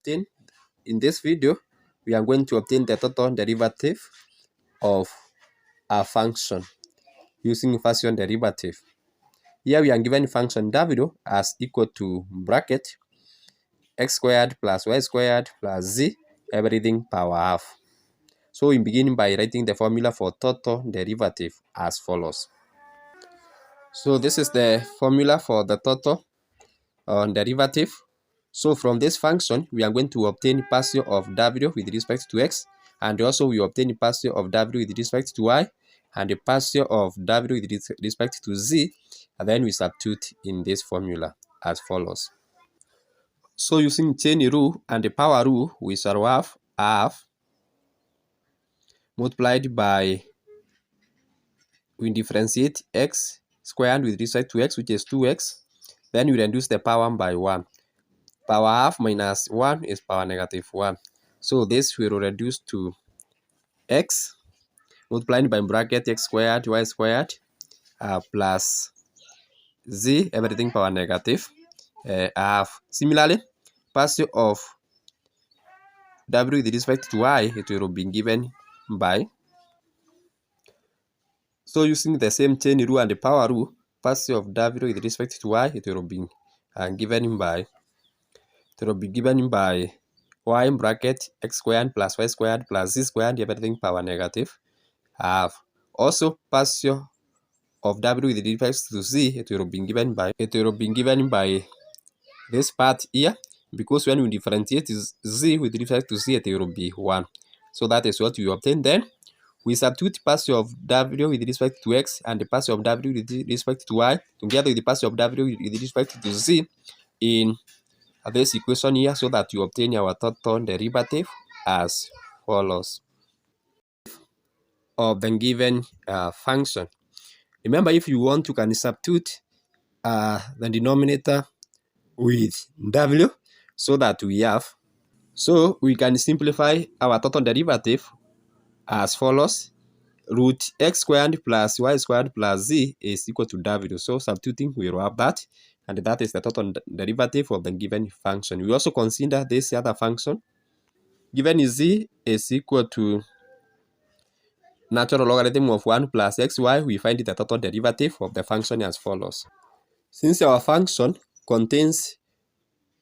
obtain in this video, we are going to obtain the total derivative of a function using Gaussian derivative. Here we are given function w as equal to bracket x squared plus y squared plus z, everything power half. So we begin by writing the formula for total derivative as follows. So this is the formula for the total derivative. So from this function, we are going to obtain partial of w with respect to x, and also we obtain the partial of w with respect to y, and the partial of w with respect to z, and then we substitute in this formula as follows. So using chain rule and the power rule, we shall have half multiplied by, we differentiate x squared with respect to x, which is 2x, then we reduce the power by 1. Power half minus 1 is power negative 1. So this will reduce to x multiplied by bracket x squared y squared plus z, everything power negative half. Similarly, partial of w with respect to y, it will be given by, so using the same chain rule and the power rule, partial of w with respect to y, it will be given by y bracket x squared plus y squared plus z squared, everything power negative half. Also, partial of w with respect to z, it will be given by this part here, because when we differentiate z with respect to z, it will be 1. So that is what we obtain. Then we substitute partial of w with respect to x and the partial of w with respect to y together with the partial of w with respect to z in this equation here, so that you obtain our total derivative as follows of the given function. Remember, if you want, you can substitute the denominator with w, so that we have, so we can simplify our total derivative as follows. Root x squared plus y squared plus z is equal to w. So substituting, we will have that, and that is the total derivative of the given function. We also consider this other function. Given z is equal to natural logarithm of 1 plus xy, we find the total derivative of the function as follows. Since our function contains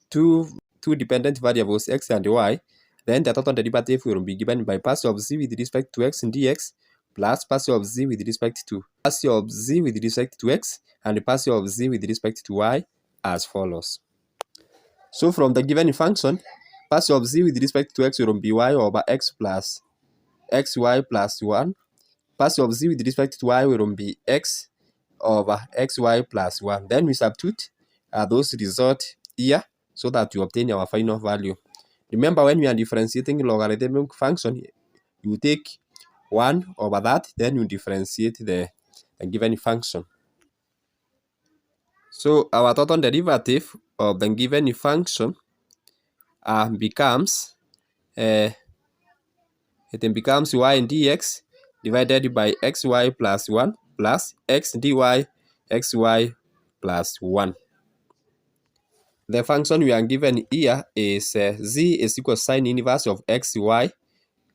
two dependent variables, x and y, then the total derivative will be given by partial of z with respect to x dx plus partial of z with respect to x and the partial of z with respect to y as follows. So from the given function, partial of z with respect to x will be y over x plus xy plus 1. Partial of z with respect to y will be x over xy plus 1. Then we substitute those results here, so that you obtain our final value. Remember, when we are differentiating logarithmic function, you take 1 over that, then you differentiate the given function. So our total derivative of the given function becomes y dx divided by xy plus 1 plus x dy xy plus 1. The function we are given here is z is equal to sine inverse of xy.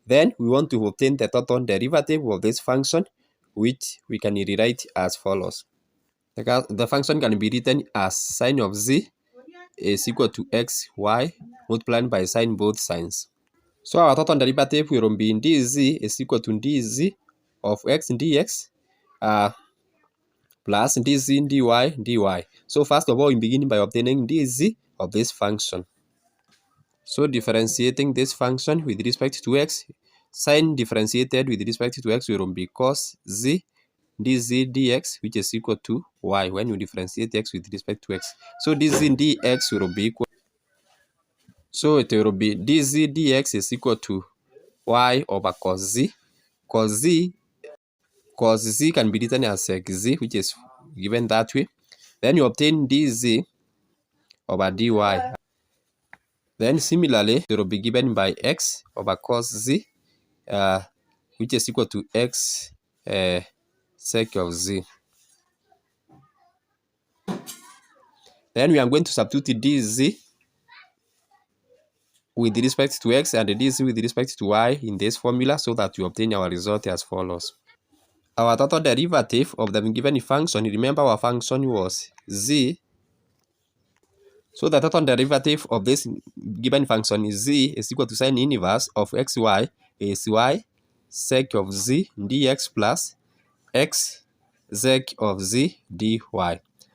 Then we want to obtain the total derivative of this function, which we can rewrite as follows. The function can be written as sine of z is equal to xy multiplied by sine both sides. So our total derivative will be dz is equal to dz of x dx plus dz dy. So first of all, we begin by obtaining dz of this function. So differentiating this function with respect to x, sine differentiated with respect to x will be cos z dz dx, which is equal to y when you differentiate x with respect to x. So dz dx will be equal. So it will be dz dx is equal to y over cos z. Cos z can be written as z, which is given that way. Then you obtain dz over dy. Then similarly, it will be given by x over cos z, which is equal to x sec of z. Then we are going to substitute dz with respect to x and this with respect to y in this formula so that you obtain our result as follows. Our total derivative of the given function, remember our function was z. So the total derivative of this given function is z is equal to sine inverse of xy is y sec of z dx plus x sec of z dy.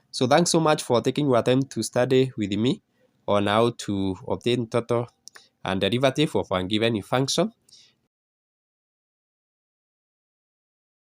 So thanks so much for taking your time to study with me on how to obtain total and derivative of one given function.